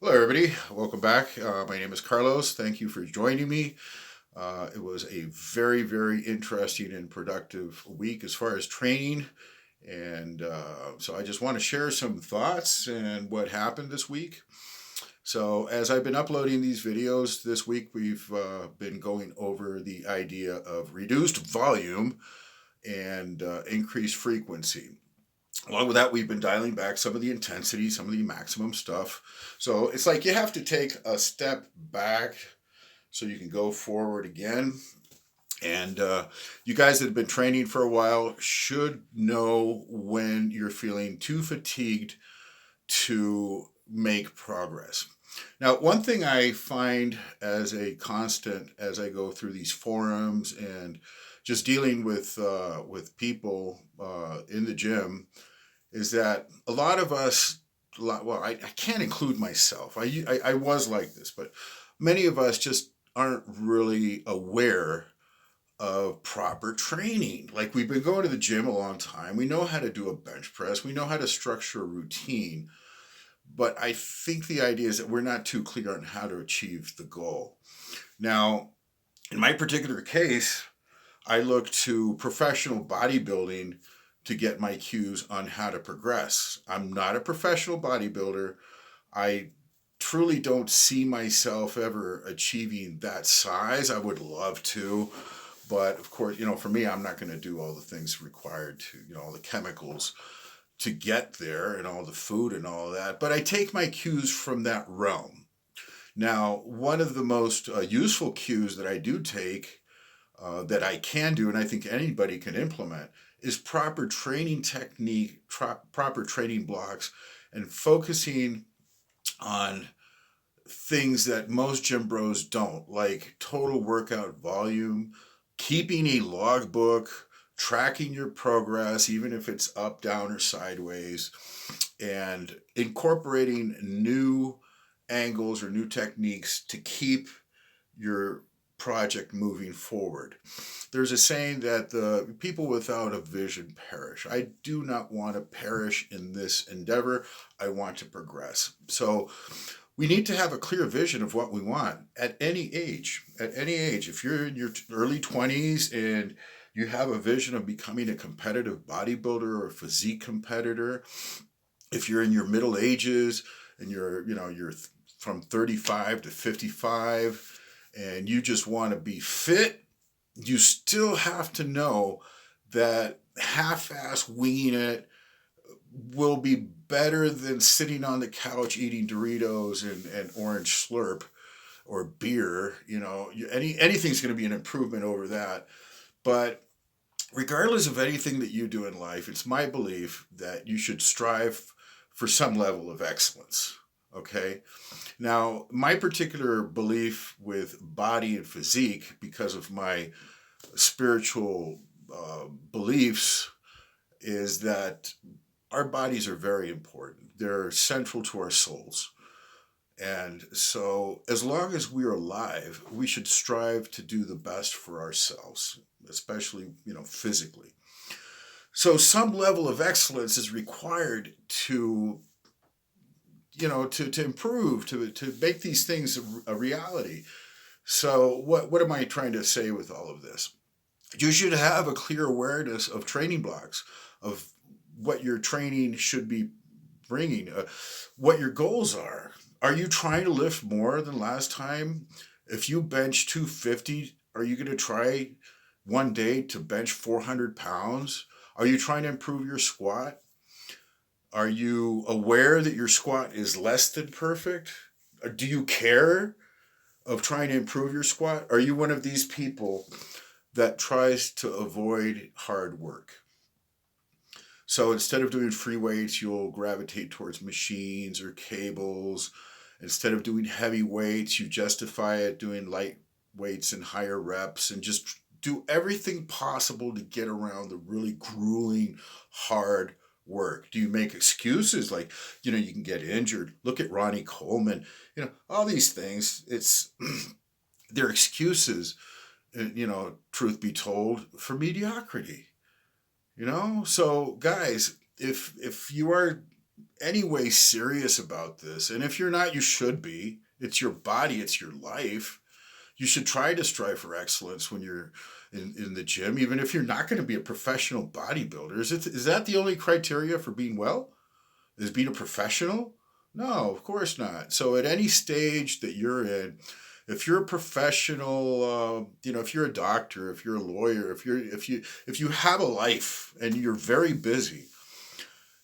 Hello, everybody. Welcome back. My name is Carlos. Thank you for joining me. It was a very, very interesting and productive week as far as training. And so I just want to share some thoughts and what happened this week. So, as I've been uploading these videos this week, we've been going over the idea of reduced volume and increased frequency. Along with that, we've been dialing back some of the intensity, some of the maximum stuff. So it's like you have to take a step back so you can go forward again. And you guys that have been training for a while should know when you're feeling too fatigued to make progress. Now, one thing I find as a constant as I go through these forums and just dealing with people in the gym is that a lot of us, well, I can't include myself. I was like this, but many of us just aren't really aware of proper training. Like we've been going to the gym a long time. We know how to do a bench press. We know how to structure a routine. But I think the idea is that we're not too clear on how to achieve the goal. Now, in my particular case, I look to professional bodybuilding to get my cues on how to progress. I'm not a professional bodybuilder. I truly don't see myself ever achieving that size. I would love to, but of course, for me, I'm not going to do all the things required to, all the chemicals to get there and all the food and all that. But I take my cues from that realm. Now, one of the most useful cues that I do take that I can do, and I think anybody can implement, is proper training technique, proper training blocks, and focusing on things that most gym bros don't, like total workout volume, keeping a logbook, tracking your progress, even if it's up, down, or sideways, and incorporating new angles or new techniques to keep your project moving forward. There's a saying that the people without a vision perish. I do not want to perish in this endeavor. I want to progress. So we need to have a clear vision of what we want at any age. At any age, if you're in your early 20s and you have a vision of becoming a competitive bodybuilder or a physique competitor, if you're in your middle ages and you're from 35 to 55 and you just want to be fit, you still have to know that half-ass winging it will be better than sitting on the couch eating Doritos and orange slurp or beer. Anything's going to be an improvement over that. But regardless of anything that you do in life, it's my belief that you should strive for some level of excellence. Okay. Now, my particular belief with body and physique, because of my spiritual beliefs, is that our bodies are very important. They're central to our souls. And so, as long as we're alive, we should strive to do the best for ourselves, especially, physically. So, some level of excellence is required to improve, to make these things a reality. So, what am I trying to say with all of this? You should have a clear awareness of training blocks, of what your training should be bringing, what your goals are. Are you trying to lift more than last time? If you bench 250, are you going to try one day to bench 400 pounds? Are you trying to improve your squat? Are you aware that your squat is less than perfect? Or do you care of trying to improve your squat? Are you one of these people that tries to avoid hard work? So instead of doing free weights, you'll gravitate towards machines or cables. Instead of doing heavy weights, you justify it doing light weights and higher reps and just do everything possible to get around the really grueling, hard work. Do you make excuses like, you can get injured? Look at Ronnie Coleman, all these things. It's they're excuses, truth be told, for mediocrity. So guys, if you are any way serious about this, and if you're not, you should be. It's your body, it's your life. You should try to strive for excellence when you're in the gym, even if you're not going to be a professional bodybuilder. Is that the only criteria for being well? Is being a professional? No, of course not. So at any stage that you're in, if you're a professional, if you're a doctor, if you're a lawyer, if you have a life and you're very busy,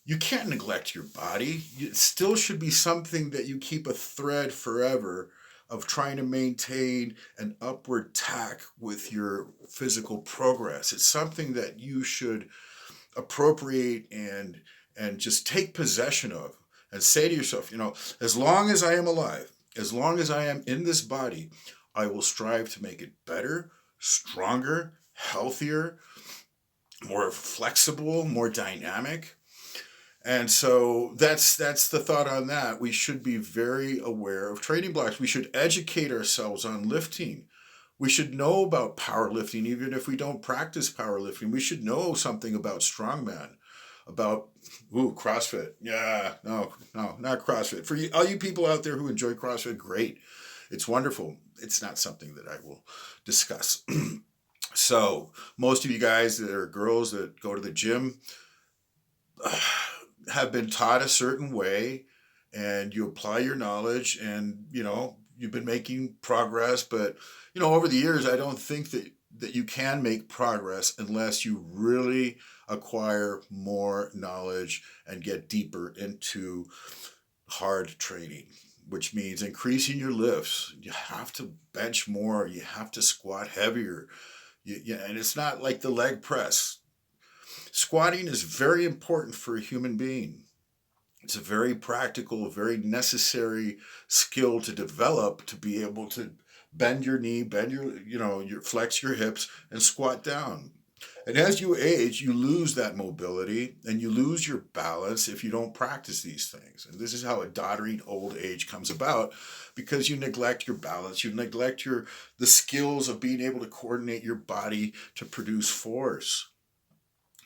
you can't neglect your body. It still should be something that you keep a thread forever of trying to maintain an upward tack with your physical progress. It's something that you should appropriate and just take possession of and say to yourself, as long as I am alive, as long as I am in this body, I will strive to make it better, stronger, healthier, more flexible, more dynamic. And so that's the thought on that. We should be very aware of training blocks. We should educate ourselves on lifting. We should know about powerlifting, even if we don't practice powerlifting. We should know something about strongman, about CrossFit. Yeah, no, not CrossFit. For all you people out there who enjoy CrossFit, great. It's wonderful. It's not something that I will discuss. So most of you guys that are girls that go to the gym have been taught a certain way, and you apply your knowledge, and you've been making progress. But over the years, I don't think that you can make progress unless you really acquire more knowledge and get deeper into hard training, which means increasing your lifts. You have to bench more, you have to squat heavier. And it's not like the leg press. Squatting is very important for a human being. It's a very practical, very necessary skill to develop, to be able to bend your knee, bend your flex your hips and squat down. And as you age, you lose that mobility and you lose your balance if you don't practice these things. And this is how a doddering old age comes about, because you neglect your balance, you neglect the skills of being able to coordinate your body to produce force.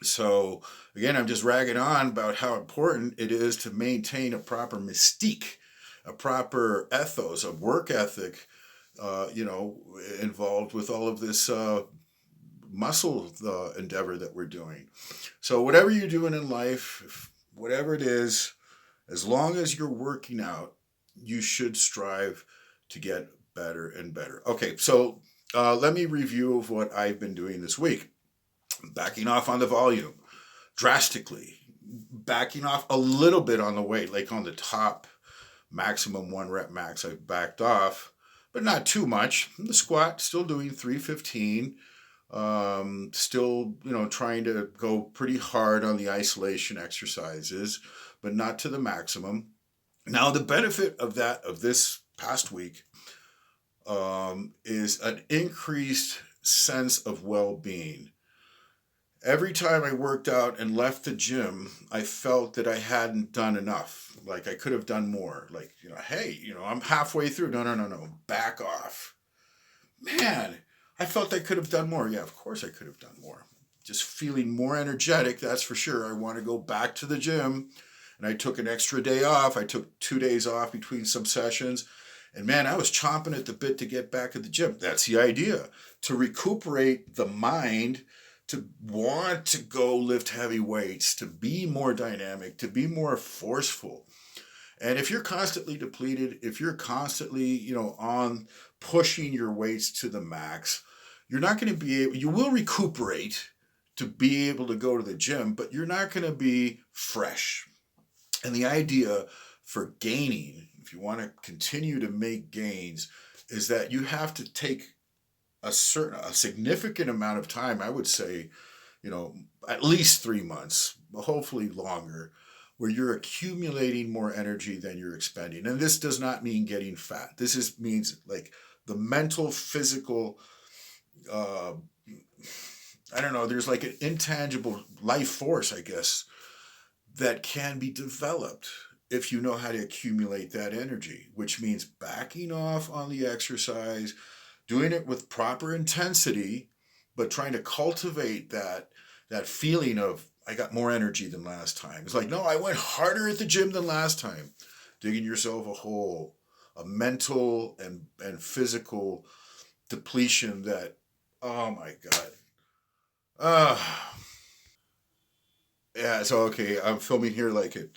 So again, I'm just ragging on about how important it is to maintain a proper mystique, a proper ethos, a work ethic, involved with all of this muscle endeavor that we're doing. So whatever you're doing in life, whatever it is, as long as you're working out, you should strive to get better and better. Okay, so let me review of what I've been doing this week. Backing off on the volume drastically, backing off a little bit on the weight, like on the top maximum 1 rep max, I backed off, but not too much. The squat, still doing 315. Still, trying to go pretty hard on the isolation exercises, but not to the maximum. Now, the benefit of this past week, is an increased sense of well-being. Every time I worked out and left the gym, I felt that I hadn't done enough. Like I could have done more. Like, hey, I'm halfway through. No, back off. Man, I felt I could have done more. Yeah, of course I could have done more. Just feeling more energetic, that's for sure. I want to go back to the gym. And I took an extra day off. I took 2 days off between some sessions. And man, I was chomping at the bit to get back at the gym. That's the idea, to recuperate the mind, to want to go lift heavy weights, to be more dynamic, to be more forceful. And if you're constantly depleted, if you're constantly, on pushing your weights to the max, you're not going to be able, you will recuperate to be able to go to the gym, but you're not going to be fresh. And the idea for gaining, if you want to continue to make gains, is that you have to take a significant amount of time. I would say, at least 3 months, hopefully longer, where you're accumulating more energy than you're expending. And this does not mean getting fat. This means like the mental, physical, I don't know, there's like an intangible life force, I guess, that can be developed if you know how to accumulate that energy, which means backing off on the exercise, doing it with proper intensity, but trying to cultivate that feeling of I got more energy than last time. It's like, no, I went harder at the gym than last time. Digging yourself a hole, a mental and physical depletion that, oh my God. Uh, yeah, so okay, I'm filming here like it,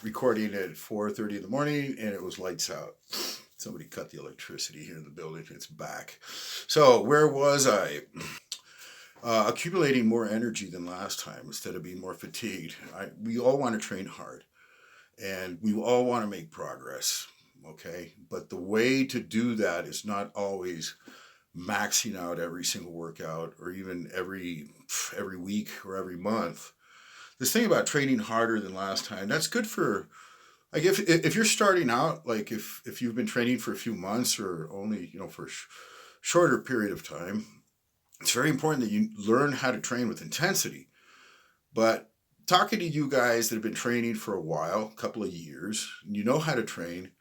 recording at 4:30 in the morning, and it was lights out. Somebody cut the electricity here in the building. It's back. So where was I? Accumulating more energy than last time instead of being more fatigued. We all want to train hard, and we all want to make progress. Okay, but the way to do that is not always maxing out every single workout or even every week or every month. This thing about training harder than last time, that's good for, like, if you're starting out, like if you've been training for a few months or only, for a shorter period of time, it's very important that you learn how to train with intensity. But talking to you guys that have been training for a while, a couple of years, you know how to train,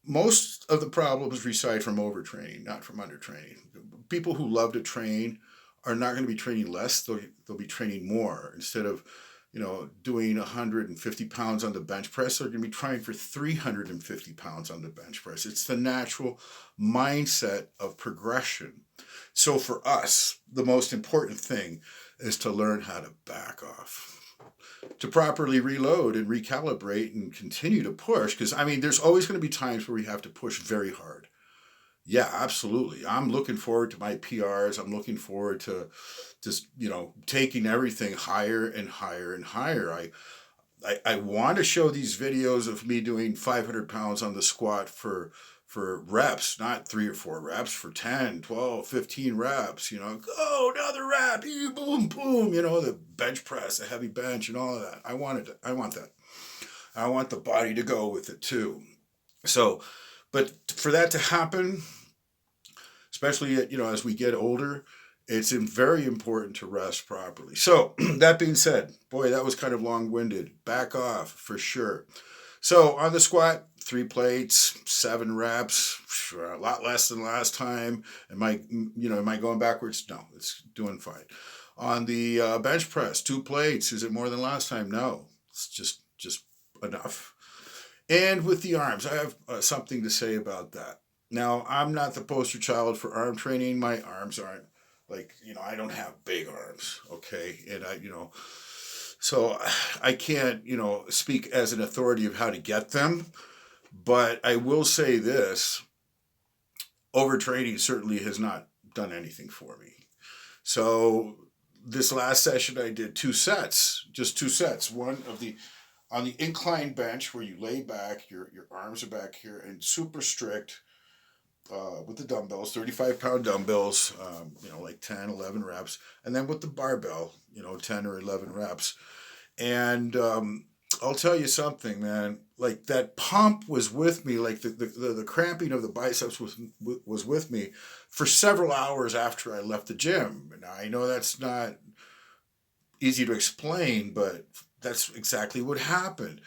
most of the problems reside from overtraining, not from undertraining. People who love to train are not going to be training less; they'll be training more. Instead of, doing 150 pounds on the bench press, they're going to be trying for 350 pounds on the bench press. It's the natural mindset of progression. So for us, the most important thing is to learn how to back off, to properly reload and recalibrate and continue to push. Because, I mean, there's always going to be times where we have to push very hard. Yeah, absolutely. I'm looking forward to my PRs. I'm looking forward to just, taking everything higher and higher and higher. I want to show these videos of me doing 500 pounds on the squat for reps, not 3 or 4 reps, for 10, 12, 15 reps, go another rep, boom, boom, the bench press, the heavy bench and all of that. I want that. I want the body to go with it too. So, but for that to happen, especially as we get older, it's very important to rest properly. So that being said, boy, that was kind of long-winded. Back off for sure. So on the squat, 3 plates, 7 reps, a lot less than last time. Am I going backwards? No, it's doing fine. On the bench press, 2 plates. Is it more than last time? No, it's just enough. And with the arms, I have something to say about that. Now, I'm not the poster child for arm training. My arms aren't like, I don't have big arms, okay? And so I can't, speak as an authority of how to get them. But I will say this: overtraining certainly has not done anything for me. So this last session, I did 2 sets, just 2 sets. One of the on the incline bench where you lay back, your arms are back here, and super strict with the dumbbells, 35-pound dumbbells, like 10, 11 reps, and then with the barbell, 10 or 11 reps. And I'll tell you something, man. Like, that pump was with me. Like the cramping of the biceps was with me for several hours after I left the gym. Now I know that's not easy to explain, but that's exactly what happened.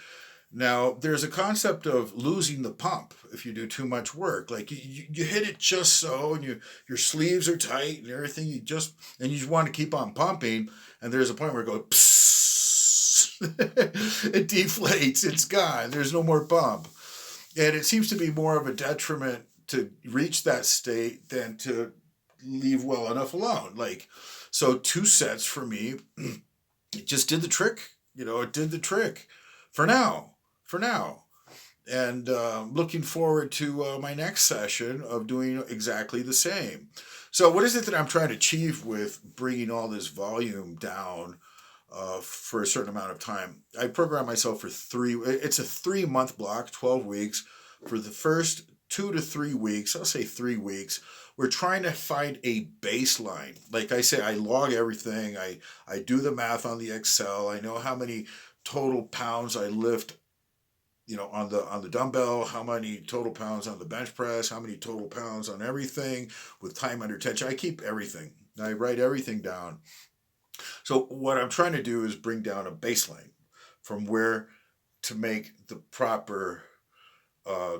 Now, there's a concept of losing the pump if you do too much work. Like, you hit it just so, and your sleeves are tight and everything. And you just want to keep on pumping. And there's a point where it goes, psss, it deflates, it's gone. There's no more pump. And it seems to be more of a detriment to reach that state than to leave well enough alone. Like, so 2 sets for me, it just did the trick. It did the trick for now. For now. And looking forward to my next session of doing exactly the same. So, what is it that I'm trying to achieve with bringing all this volume down for a certain amount of time? I program myself for it's a 3-month block, 12 weeks. For the first 2 to 3 weeks, I'll say 3 weeks, we're trying to find a baseline. Like I say, I log everything. I do the math on the Excel. I know how many total pounds I lift, on the dumbbell, how many total pounds on the bench press, how many total pounds on everything with time under tension. I keep everything. I write everything down. So what I'm trying to do is bring down a baseline from where to make the proper uh,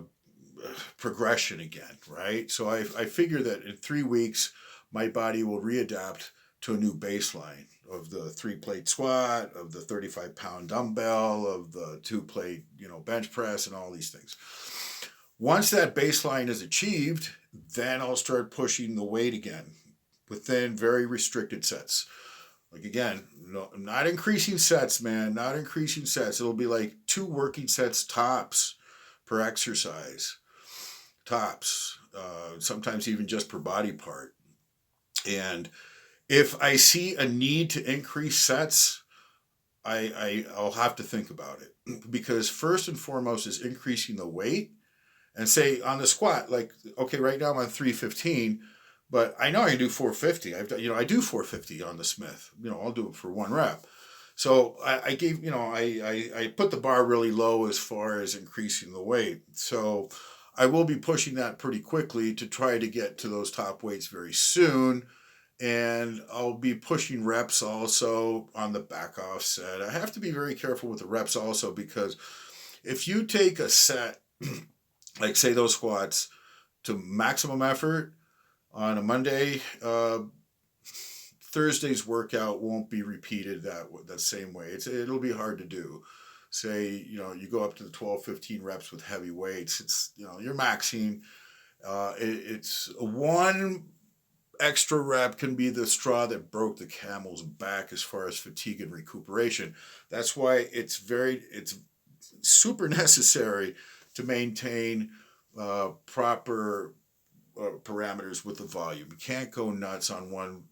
progression again, right? So I figure that in 3 weeks, my body will readapt to a new baseline of the 3-plate squat, of the 35-pound dumbbell, of the 2-plate, bench press, and all these things. Once that baseline is achieved, then I'll start pushing the weight again within very restricted sets. Like again, no, not increasing sets, man, not increasing sets. It'll be like 2 working sets tops per exercise, tops, sometimes even just per body part. And if I see a need to increase sets, I'll have to think about it, because first and foremost is increasing the weight. And say on the squat, like, okay, right now I'm on 315, but I know I can do 450. I do 450 on the Smith. I'll do it for 1 rep. So I gave, I put the bar really low as far as increasing the weight. So I will be pushing that pretty quickly to try to get to those top weights very soon. And I'll be pushing reps also on the back off set. I have to be very careful with the reps also, because if you take a set, like say those squats, to maximum effort on a Monday, Thursday's workout won't be repeated that same way. It'll be hard to do. Say, you go up to the 12, 15 reps with heavy weights. It's, you're maxing. It's one extra rep can be the straw that broke the camel's back as far as fatigue and recuperation. That's why it's super necessary to maintain proper parameters with the volume. You can't go nuts on one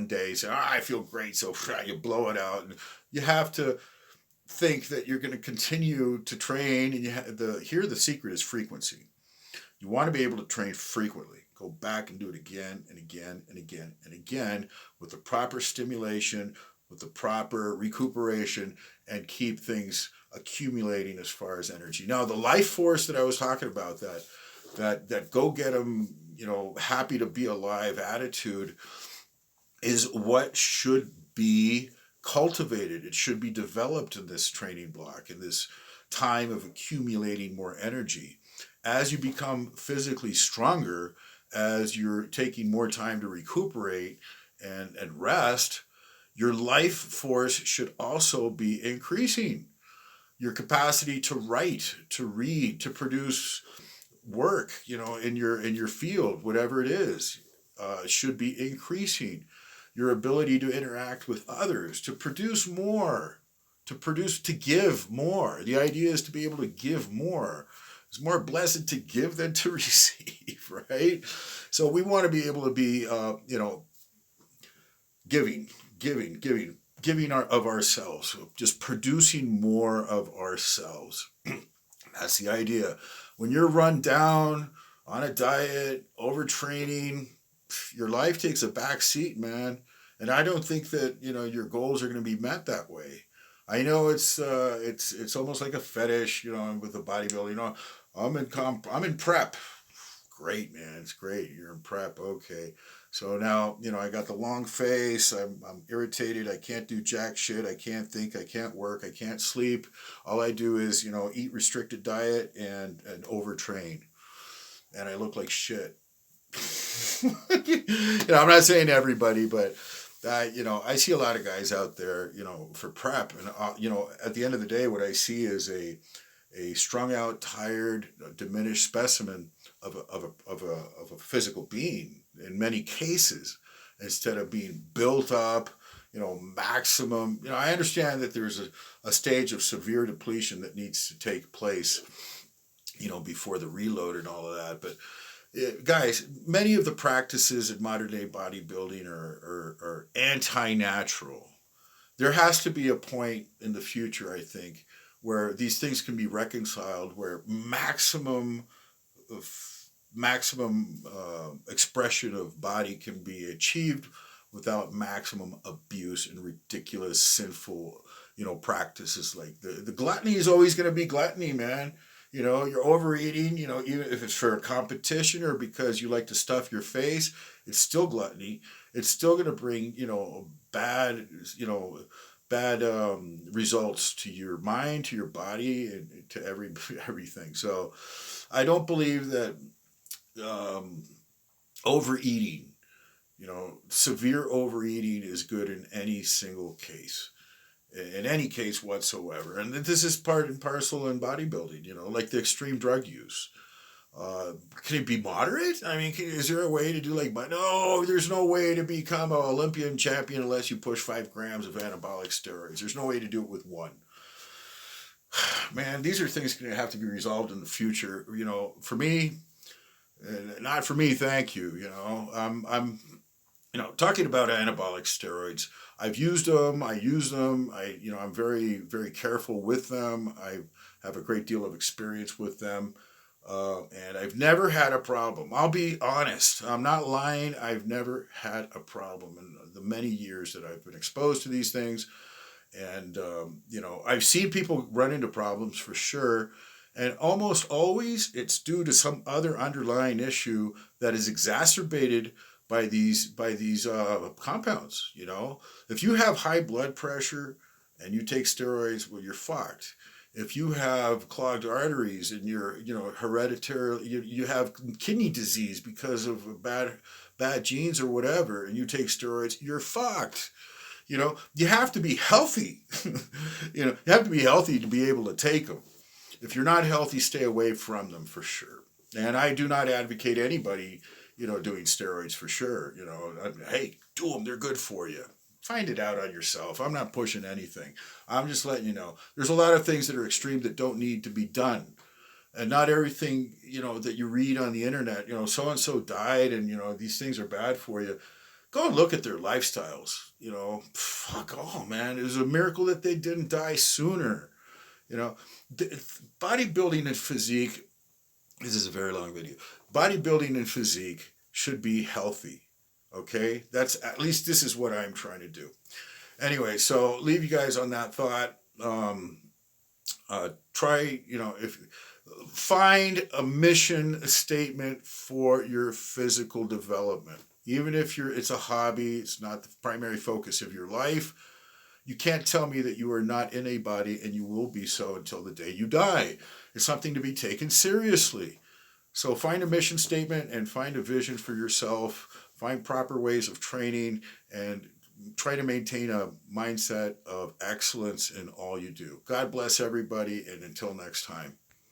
day, say, I feel great, so you blow it out. And you have to think that you're going to continue to train, and the secret is frequency. You want to be able to train frequently. Go back and do it again and again and again and again with the proper stimulation, with the proper recuperation, and keep things accumulating as far as energy. Now, the life force that I was talking about, that go get 'em, happy to be alive attitude, is what should be cultivated. It should be developed in this training block, in this time of accumulating more energy. As you become physically stronger, as you're taking more time to recuperate and rest, your life force should also be increasing. Your capacity to write, to read, to produce work, in your field, whatever it is, should be increasing. Your ability to interact with others, to produce more, to give more. The idea is to be able to give more. It's more blessed to give than to receive, right? So we want to be able to be, giving of ourselves, just producing more of ourselves. That's the idea. When you're run down on a diet, overtraining, your life takes a back seat, man. And I don't think that your goals are going to be met that way. I know it's almost like a fetish, with the bodybuilding. I'm in prep. Great, man. It's great. You're in prep. Okay. So now, I got the long face. I'm irritated. I can't do jack shit. I can't think. I can't work. I can't sleep. All I do is, eat restricted diet and overtrain. And I look like shit. I'm not saying everybody, but I see a lot of guys out there, for prep, and at the end of the day, what I see is a strung out, tired, diminished specimen of a physical being in many cases, instead of being built up, maximum. I understand that there's a stage of severe depletion that needs to take place, before the reload and all of that, but. Guys, many of the practices in modern day bodybuilding are anti-natural. There has to be a point in the future, I think, where these things can be reconciled, where maximum expression of body can be achieved without maximum abuse and ridiculous, sinful, practices. Like the gluttony is always going to be gluttony, man. You're overeating, even if it's for a competition or because you like to stuff your face, it's still gluttony. It's still going to bring, bad results to your mind, to your body, and to everything. So I don't believe that overeating, Severe overeating is good in any single case, in any case whatsoever. And this is part and parcel in bodybuilding, like the extreme drug use. Can it be moderate? I mean, is there a way to do like, no, there's no way to become an Olympian champion unless you push 5 grams of anabolic steroids. There's no way to do it with one. Man, these are things going to have to be resolved in the future. For me, not for me, thank you. I'm talking about anabolic steroids. I've used them. I use them. I'm very, very careful with them. I have a great deal of experience with them. And I've never had a problem. I'll be honest. I'm not lying. I've never had a problem in the many years that I've been exposed to these things. And, I've seen people run into problems for sure. And almost always it's due to some other underlying issue that is exacerbated by these compounds. If you have high blood pressure and you take steroids, well, you're fucked. If you have clogged arteries and you're, hereditary, you have kidney disease because of bad genes or whatever, and you take steroids, you're fucked. You have to be healthy. You have to be healthy to be able to take them. If you're not healthy, stay away from them for sure. And I do not advocate anybody, doing steroids for sure. Hey, do them. They're good for you. Find it out on yourself. I'm not pushing anything. I'm just letting you know. There's a lot of things that are extreme that don't need to be done. And not everything, that you read on the internet, so-and-so died and, these things are bad for you. Go and look at their lifestyles. Fuck all, man. It was a miracle that they didn't die sooner. Bodybuilding and physique, this is a very long video. Bodybuilding and physique should be healthy. Okay? At least this is what I'm trying to do. Anyway, so leave you guys on that thought. Find a mission statement for your physical development. Even if it's a hobby, it's not the primary focus of your life. You can't tell me that you are not in a body and you will be so until the day you die. It's something to be taken seriously. So find a mission statement and find a vision for yourself. Find proper ways of training and try to maintain a mindset of excellence in all you do. God bless everybody, and until next time.